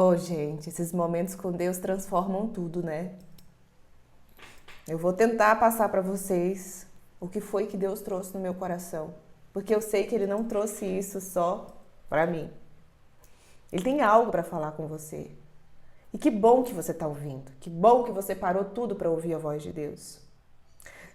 Oh, gente, esses momentos com Deus transformam tudo, né? Eu vou tentar passar para vocês o que foi que Deus trouxe no meu coração, porque eu sei que Ele não trouxe isso só para mim. Ele tem algo para falar com você. E que bom que você está ouvindo. Que bom que você parou tudo para ouvir a voz de Deus.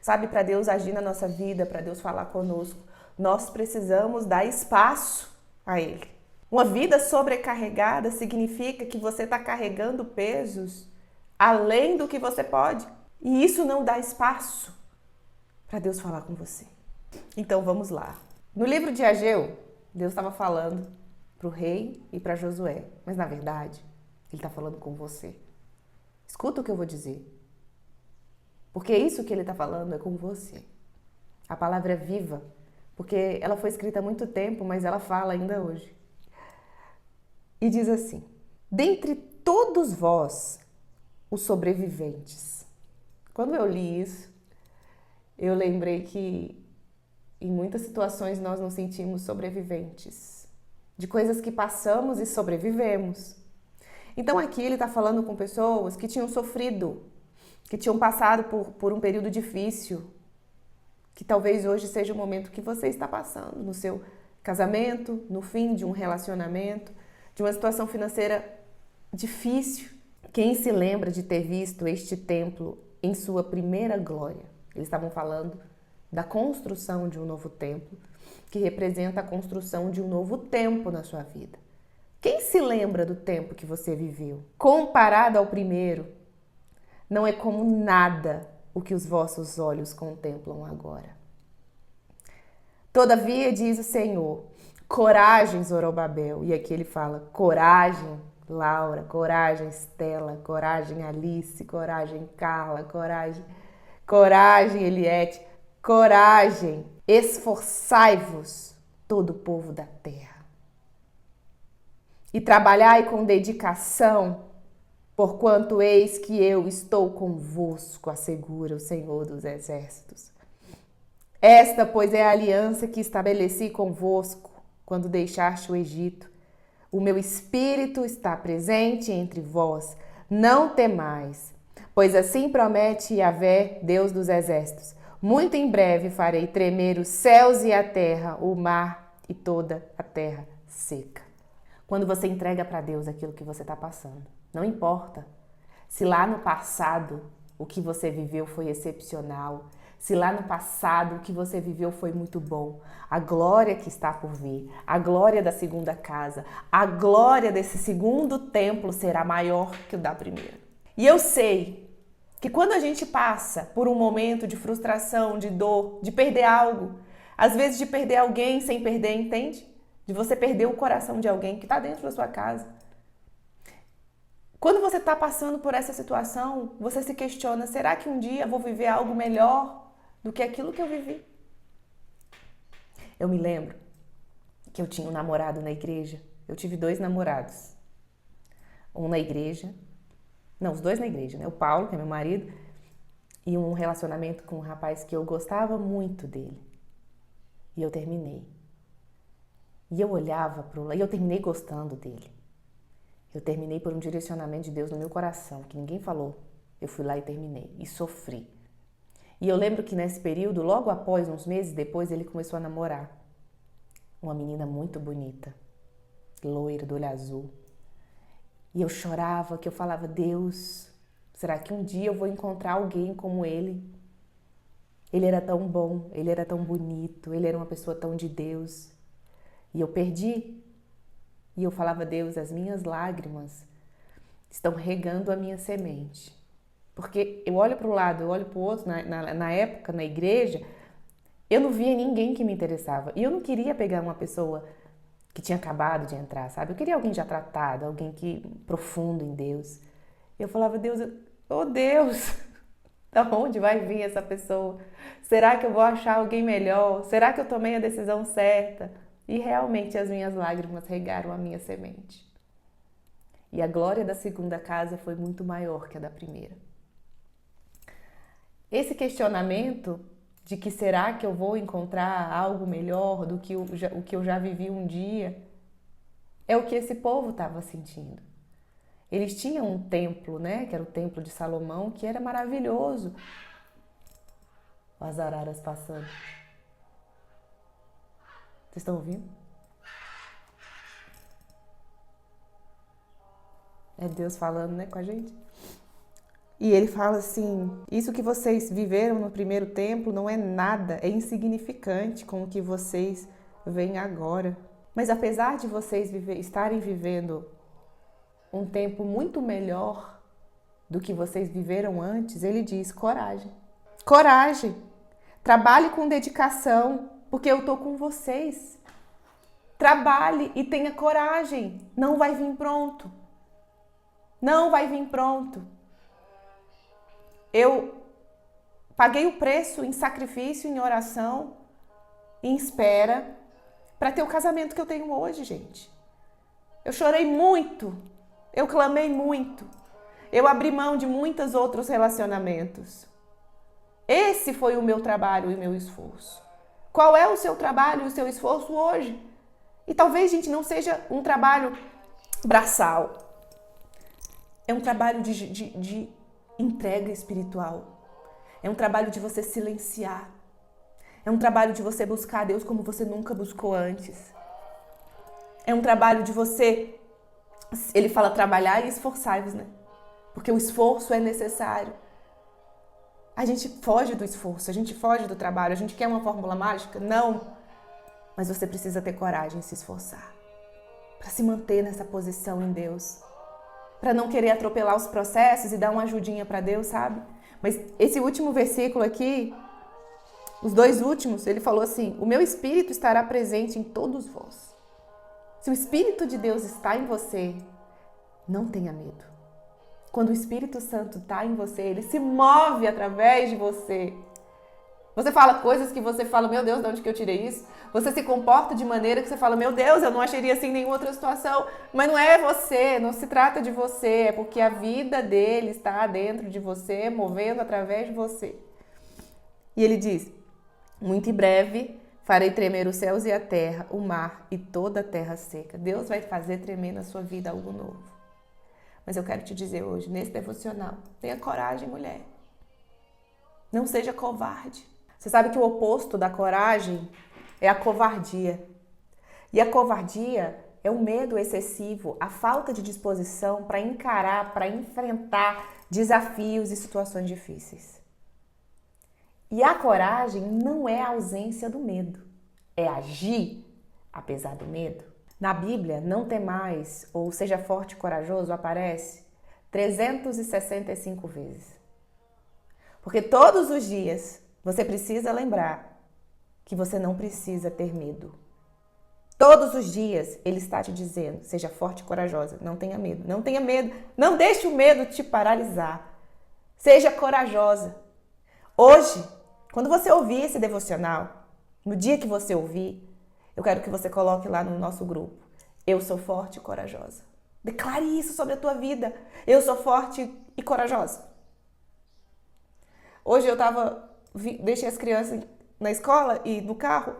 Sabe, para Deus agir na nossa vida, para Deus falar conosco, nós precisamos dar espaço a Ele. Uma vida sobrecarregada significa que você está carregando pesos além do que você pode. E isso não dá espaço para Deus falar com você. Então vamos lá. No livro de Ageu, Deus estava falando para o rei e para Josué. Mas na verdade, Ele está falando com você. Escuta o que eu vou dizer. Porque isso que Ele está falando é com você. A palavra é viva, porque ela foi escrita há muito tempo, mas ela fala ainda hoje. E diz assim: dentre todos vós, os sobreviventes. Quando eu li isso, eu lembrei que em muitas situações nós nos sentimos sobreviventes. De coisas que passamos e sobrevivemos. Então aqui ele está falando com pessoas que tinham sofrido, que tinham passado por um período difícil, que talvez hoje seja o momento que você está passando no seu casamento, no fim de um relacionamento, de uma situação financeira difícil. Quem se lembra de ter visto este templo em sua primeira glória? Eles estavam falando da construção de um novo templo, que representa a construção de um novo tempo na sua vida. Quem se lembra do tempo que você viveu? Comparado ao primeiro, não é como nada o que os vossos olhos contemplam agora. Todavia, diz o Senhor, coragem, Zorobabel. E aqui ele fala, coragem, Laura, coragem, Estela, coragem, Alice, coragem, Carla, coragem, Eliette, coragem, esforçai-vos, todo o povo da terra. E trabalhai com dedicação, porquanto eis que eu estou convosco, assegura o Senhor dos Exércitos. Esta, pois, é a aliança que estabeleci convosco quando deixaste o Egito. O meu espírito está presente entre vós, não temais, pois assim promete Yahvé, Deus dos Exércitos. Muito em breve farei tremer os céus e a terra, o mar e toda a terra seca. Quando você entrega para Deus aquilo que você está passando, não importa se lá no passado o que você viveu foi excepcional, se lá no passado o que você viveu foi muito bom, a glória que está por vir, a glória da segunda casa, a glória desse segundo templo será maior que o da primeira. E eu sei que quando a gente passa por um momento de frustração, de dor, de perder algo, às vezes de perder alguém sem perder, entende? De você perder o coração de alguém que está dentro da sua casa. Quando você está passando por essa situação, você se questiona, será que um dia eu vou viver algo melhor do que aquilo que eu vivi? Eu me lembro que eu tinha um namorado na igreja. Eu tive 2 namorados. Um na igreja, não, os 2 na igreja, né? O Paulo, que é meu marido, e um relacionamento com um rapaz que eu gostava muito dele. E eu terminei. E eu olhava para o lado, e eu terminei gostando dele. Eu terminei por um direcionamento de Deus no meu coração, que ninguém falou. Eu fui lá e terminei, e sofri. E eu lembro que nesse período, logo após, uns meses depois, ele começou a namorar uma menina muito bonita, loira, do olho azul. E eu chorava, que eu falava, Deus, será que um dia eu vou encontrar alguém como ele? Ele era tão bom, ele era tão bonito, ele era uma pessoa tão de Deus. E eu perdi. E eu falava, Deus, as minhas lágrimas estão regando a minha semente. Porque eu olho para um lado, eu olho para o outro, na época, na igreja, eu não via ninguém que me interessava. E eu não queria pegar uma pessoa que tinha acabado de entrar, sabe? Eu queria alguém já tratado, alguém que profundo em Deus. Eu falava, Deus, oh Deus, da onde vai vir essa pessoa? Será que eu vou achar alguém melhor? Será que eu tomei a decisão certa? E realmente as minhas lágrimas regaram a minha semente. E a glória da segunda casa foi muito maior que a da primeira. Esse questionamento de que será que eu vou encontrar algo melhor do que o que eu já vivi um dia, é o que esse povo estava sentindo. Eles tinham um templo, né? Que era o templo de Salomão, que era maravilhoso. As araras passando. Vocês estão ouvindo? É Deus falando, né, com a gente. E ele fala assim, isso que vocês viveram no primeiro templo não é nada, é insignificante com o que vocês veem agora. Mas apesar de vocês estarem vivendo um tempo muito melhor do que vocês viveram antes, ele diz, coragem. Coragem. Trabalhe com dedicação, porque eu tô com vocês. Trabalhe e tenha coragem. Não vai vir pronto. Não vai vir pronto. Eu paguei o preço em sacrifício, em oração, em espera, para ter o casamento que eu tenho hoje, gente. Eu chorei muito, eu clamei muito, eu abri mão de muitos outros relacionamentos. Esse foi o meu trabalho e o meu esforço. Qual é o seu trabalho e o seu esforço hoje? E talvez, gente, não seja um trabalho braçal. É um trabalho de entrega espiritual. É um trabalho de você silenciar. É um trabalho de você buscar a Deus como você nunca buscou antes. É um trabalho de você... Ele fala trabalhar e esforçar-vos, né? Porque o esforço é necessário. A gente foge do esforço, a gente foge do trabalho, a gente quer uma fórmula mágica? Não. Mas você precisa ter coragem de se esforçar. Para se manter nessa posição em Deus. Para não querer atropelar os processos e dar uma ajudinha para Deus, sabe? Mas esse último versículo aqui, os dois últimos, ele falou assim, o meu Espírito estará presente em todos vós. Se o Espírito de Deus está em você, não tenha medo. Quando o Espírito Santo está em você, ele se move através de você. Você fala coisas que você fala, meu Deus, de onde que eu tirei isso? Você se comporta de maneira que você fala, meu Deus, eu não acharia assim em nenhuma outra situação. Mas não é você, não se trata de você, é porque a vida dele está dentro de você, movendo através de você. E ele diz, muito em breve farei tremer os céus e a terra, o mar e toda a terra seca. Deus vai fazer tremer na sua vida algo novo. Mas eu quero te dizer hoje, nesse devocional, tenha coragem, mulher. Não seja covarde. Você sabe que o oposto da coragem é a covardia. E a covardia é o medo excessivo, a falta de disposição para encarar, para enfrentar desafios e situações difíceis. E a coragem não é a ausência do medo, é agir apesar do medo. Na Bíblia, não temais ou seja forte e corajoso aparece 365 vezes. Porque todos os dias você precisa lembrar que você não precisa ter medo. Todos os dias ele está te dizendo, seja forte e corajosa, não tenha medo, não tenha medo, não deixe o medo te paralisar. Seja corajosa. Hoje, quando você ouvir esse devocional, no dia que você ouvir, eu quero que você coloque lá no nosso grupo, eu sou forte e corajosa. Declare isso sobre a tua vida, eu sou forte e corajosa. Hoje eu deixei as crianças na escola e no carro,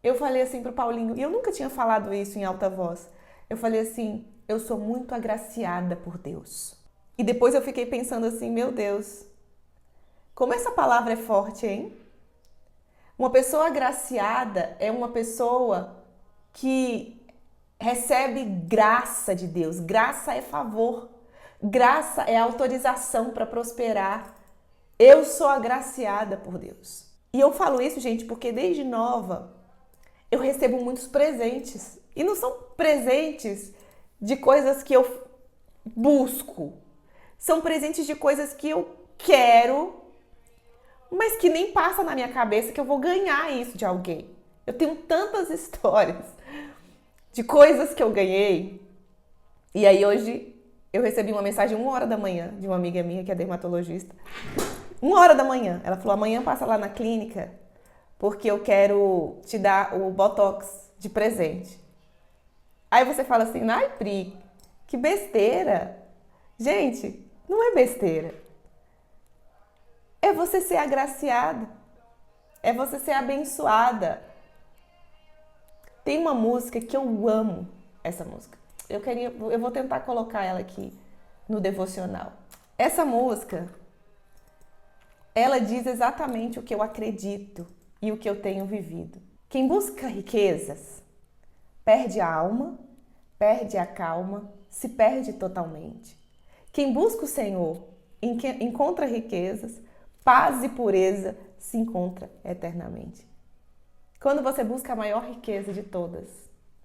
eu falei assim pro Paulinho, e eu nunca tinha falado isso em alta voz, eu falei assim, eu sou muito agraciada por Deus. E depois eu fiquei pensando assim, meu Deus, como essa palavra é forte, hein? Uma pessoa agraciada é uma pessoa que recebe graça de Deus. Graça é favor. Graça é autorização para prosperar. Eu sou agraciada por Deus. E eu falo isso, gente, porque desde nova eu recebo muitos presentes. E não são presentes de coisas que eu busco. São presentes de coisas que eu quero, mas que nem passa na minha cabeça que eu vou ganhar isso de alguém. Eu tenho tantas histórias de coisas que eu ganhei. E aí hoje eu recebi uma mensagem 1h da manhã de uma amiga minha que é dermatologista. 1h da manhã. Ela falou, amanhã passa lá na clínica porque eu quero te dar o Botox de presente. Aí você fala assim, ai Pri, que besteira. Gente, não é besteira. É você ser agraciada. É você ser abençoada. Tem uma música que eu amo, essa música. Eu vou tentar colocar ela aqui no devocional. Essa música, ela diz exatamente o que eu acredito e o que eu tenho vivido. Quem busca riquezas perde a alma, perde a calma, se perde totalmente. Quem busca o Senhor encontra riquezas, paz e pureza se encontra eternamente. Quando você busca a maior riqueza de todas,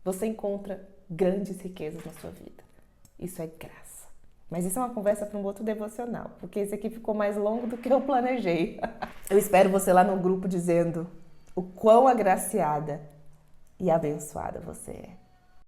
você encontra grandes riquezas na sua vida. Isso é graça. Mas isso é uma conversa para um outro devocional, porque esse aqui ficou mais longo do que eu planejei. Eu espero você lá no grupo dizendo o quão agraciada e abençoada você é.